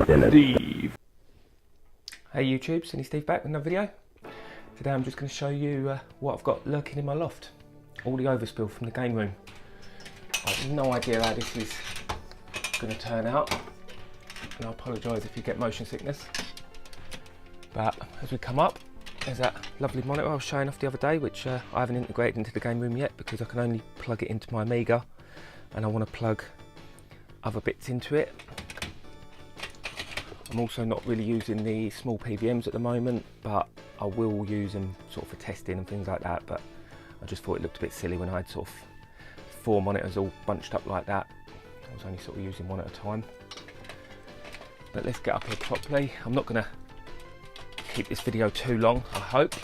Steve. Hey YouTube, Sunny Steve back with another video. Today I'm just going to show you what I've got lurking in my loft. All the overspill from the game room. I have no idea how this is going to turn out, and I apologise if you get motion sickness. But as we come up, there's that lovely monitor I was showing off the other day, which I haven't integrated into the game room yet because I can only plug it into my Amiga, and I want to plug other bits into it. I'm also not really using the small PVMs at the moment, but I will use them sort of for testing and things like that. But I just thought it looked a bit silly when I had sort of 4 monitors all bunched up like that. I was only sort of using one at a time. But let's get up here properly. I'm not going to keep this video too long, I hope.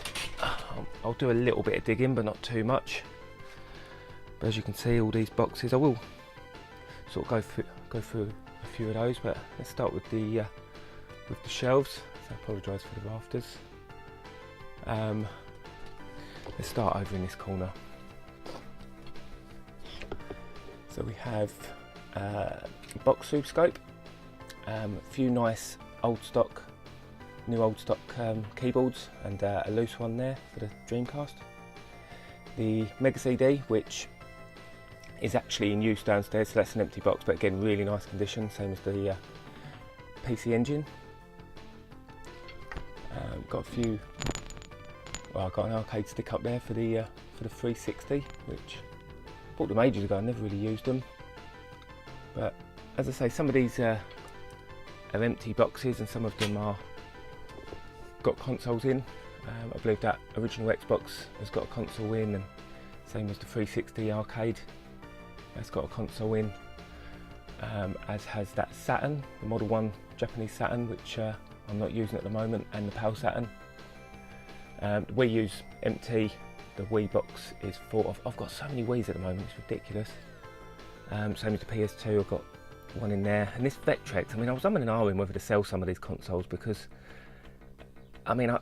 I'll do a little bit of digging, but not too much. But as you can see, all these boxes, I will sort of go through a few of those. But let's start with the shelves. So I apologise for the rafters. Let's start over in this corner. So we have a box soup scope, a few nice new old stock keyboards, and a loose one there for the Dreamcast. The Mega CD, which is actually in use downstairs, so that's an empty box, but again really nice condition, same as the PC Engine. Got a few. Well, I've got an arcade stick up there for the 360, which I bought them ages ago. I never really used them. But as I say, some of these are empty boxes, and some of them are got consoles in. I believe that original Xbox has got a console in, and same as the 360 arcade, it's got a console in. As has that Saturn, the Model 1 Japanese Saturn, which I'm not using at the moment, and the PAL Saturn. The Wii U's empty. The Wii box is full. I've got so many Wiis at the moment, it's ridiculous. Same as the PS2, I've got one in there. And this Vectrex, I mean, I was umming and ahhing whether to sell some of these consoles, because I mean,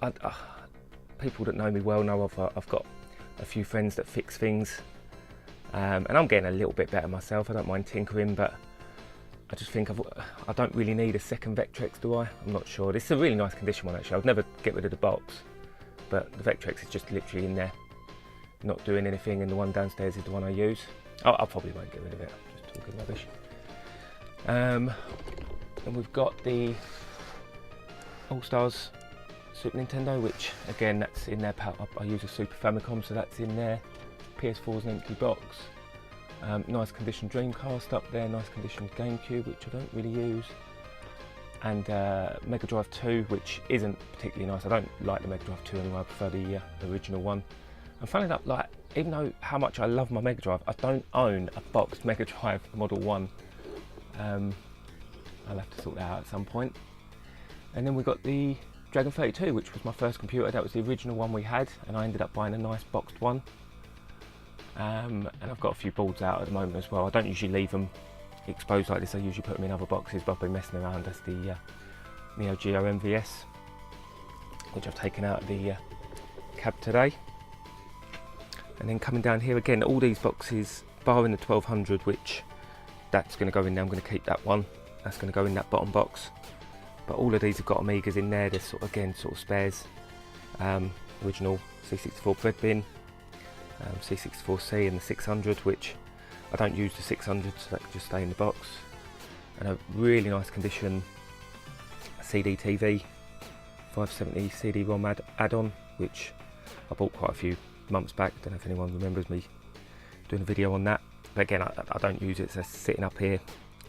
people that know me well know I've got a few friends that fix things, and I'm getting a little bit better myself. I don't mind tinkering, but I just think I don't really need a second Vectrex, do I? I'm not sure. This is a really nice condition one, actually. I'd never get rid of the box, but the Vectrex is just literally in there, not doing anything, and the one downstairs is the one I use. I probably won't get rid of it, I'm just talking rubbish. And we've got the All-Stars Super Nintendo, which again, that's in there. I use a Super Famicom, so that's in there. PS4 is an empty box. Nice condition Dreamcast up there, nice condition GameCube, which I don't really use, and Mega Drive 2, which isn't particularly nice. I don't like the Mega Drive 2 anyway, I prefer the original one. And funny enough, like, even though how much I love my Mega Drive, I don't own a boxed Mega Drive Model 1. I'll have to sort that out at some point. And then we've got the Dragon 32, which was my first computer. That was the original one we had, and I ended up buying a nice boxed one. And I've got a few boards out at the moment as well. I don't usually leave them exposed like this. I usually put them in other boxes, but I've been messing around. That's the Neo Geo MVS, which I've taken out of the cab today. And then coming down here again, all these boxes, barring the 1200, which that's going to go in there. I'm going to keep that one. That's going to go in that bottom box. But all of these have got Amigas in there. They're sort of spares. Original C64 bread bin, C64C, and the 600, which I don't use the 600, so that could just stay in the box. And a really nice condition CD TV, 570 CD-ROM add-on, which I bought quite a few months back. Don't know if anyone remembers me doing a video on that. But again, I don't use it, so it's sitting up here.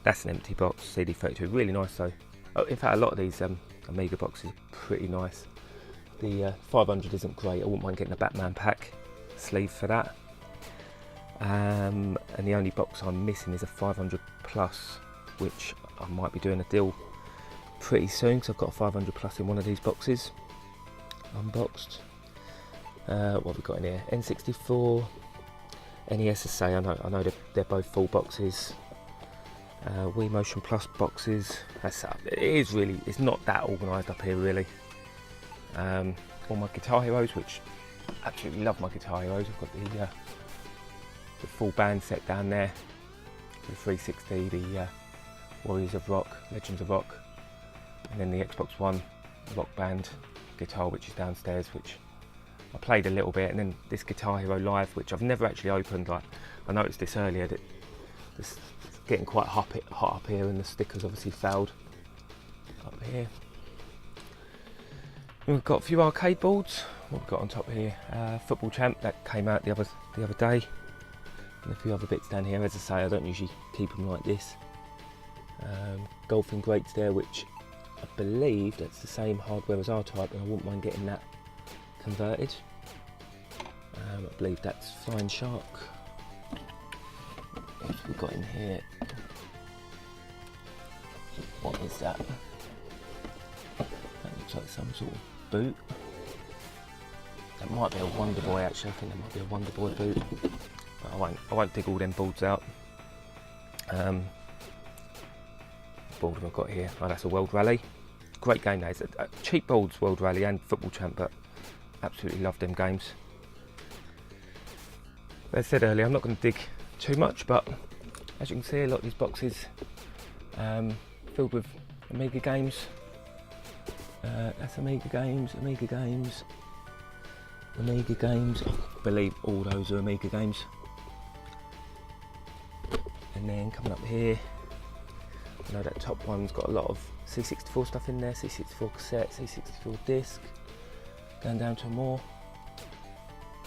That's an empty box, CD32, really nice though. Oh, in fact, a lot of these Amiga boxes are pretty nice. The 500 isn't great. I wouldn't mind getting a Batman pack sleeve for that. And the only box I'm missing is a 500 plus, which I might be doing a deal pretty soon, because I've got a 500 plus in one of these boxes, unboxed. What have we got in here? N64, NES SA. I know they're both full boxes. Wii Motion Plus boxes. It's not that organised up here really. All my Guitar Heroes, which I absolutely love my Guitar Heroes. I've got the full band set down there. The 360, the Warriors of Rock, Legends of Rock. and then the Xbox One Rock Band guitar, which is downstairs, which I played a little bit, and then this Guitar Hero Live, which I've never actually opened. Like, I noticed this earlier, that it's getting quite hot up here, and the stickers obviously failed up here. And we've got a few arcade boards. What we've got on top here, Football Champ, that came out the other day, and a few other bits down here. As I say, I don't usually keep them like this. Golfing Greats there, which I believe that's the same hardware as R-Type, and I wouldn't mind getting that converted. I believe that's Flying Shark. What have we got in here? What is that? That looks like some sort of boot. That might be a Wonder Boy actually. I think that might be a Wonder Boy boot. But I won't dig all them boards out. What board have I got here? Oh, that's a World Rally. Great game days. Cheap boards, World Rally and Football Champ, but absolutely love them games. As I said earlier, I'm not going to dig too much, but as you can see, a lot of these boxes filled with Amiga games. That's Amiga games. I believe all those are Amiga games. And then coming up here, I know that top one's got a lot of C64 stuff in there, C64 cassette, C64 disc. Going down to more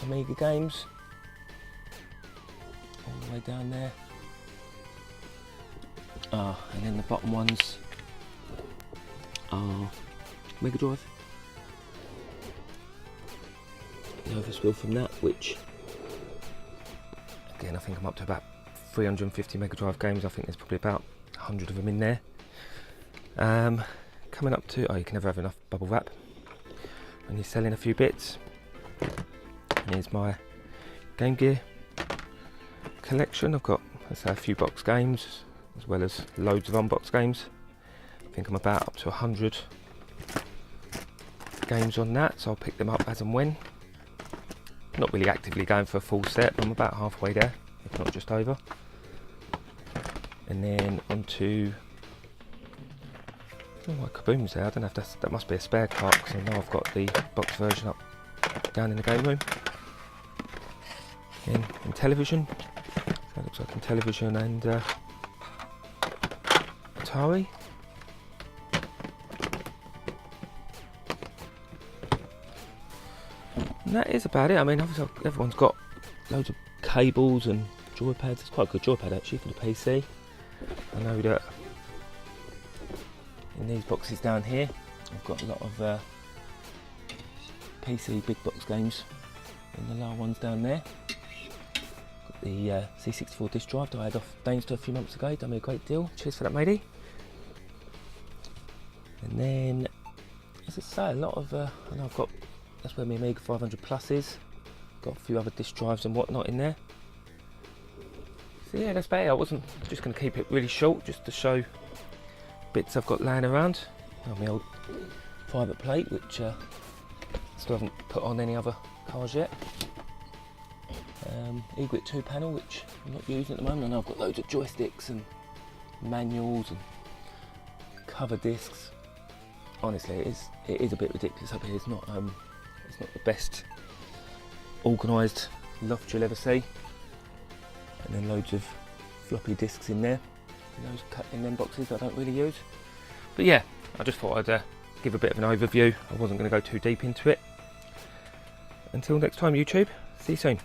Amiga games. All the way down there. And then the bottom ones are Mega Drive. The Overspill from that, which again I think I'm up to about 350 Mega Drive games. I think there's probably about 100 of them in there. Coming up to, you can never have enough bubble wrap when you're selling a few bits. And here's my Game Gear collection. I've got, let's say, a few box games as well as loads of unboxed games. I think I'm about up to 100 games on that, so I'll pick them up as and when. Not really actively going for a full set, but I'm about halfway there, if not just over. And then onto, oh, my Kaboom's there. I don't know if that must be a spare cart, because I know I've got the box version up down in the game room. In television, so that looks like in television and Atari. And that is about it. I mean, obviously everyone's got loads of cables and joypads. It's quite a good joypad actually for the PC. I know that in these boxes down here, I've got a lot of PC big box games in the lower ones down there. Got the C64 disc drive that I had off Dainster a few months ago. Done me a great deal. Cheers for that, matey. And then, as I say, a lot of I know I've got, that's where my Amiga 500 Plus is. Got a few other disc drives and whatnot in there. So yeah, that's about it. I wasn't just going to keep it really short, just to show bits I've got laying around. My old private plate, which still haven't put on any other cars yet. Egwit 2 panel, which I'm not using at the moment. I know I've got loads of joysticks and manuals and cover discs. Honestly, it is a bit ridiculous up here. It's not the best organised loft you'll ever see. And then loads of floppy disks in there. Those cut in them boxes I don't really use. But yeah, I just thought I'd give a bit of an overview. I wasn't going to go too deep into it. Until next time, YouTube. See you soon.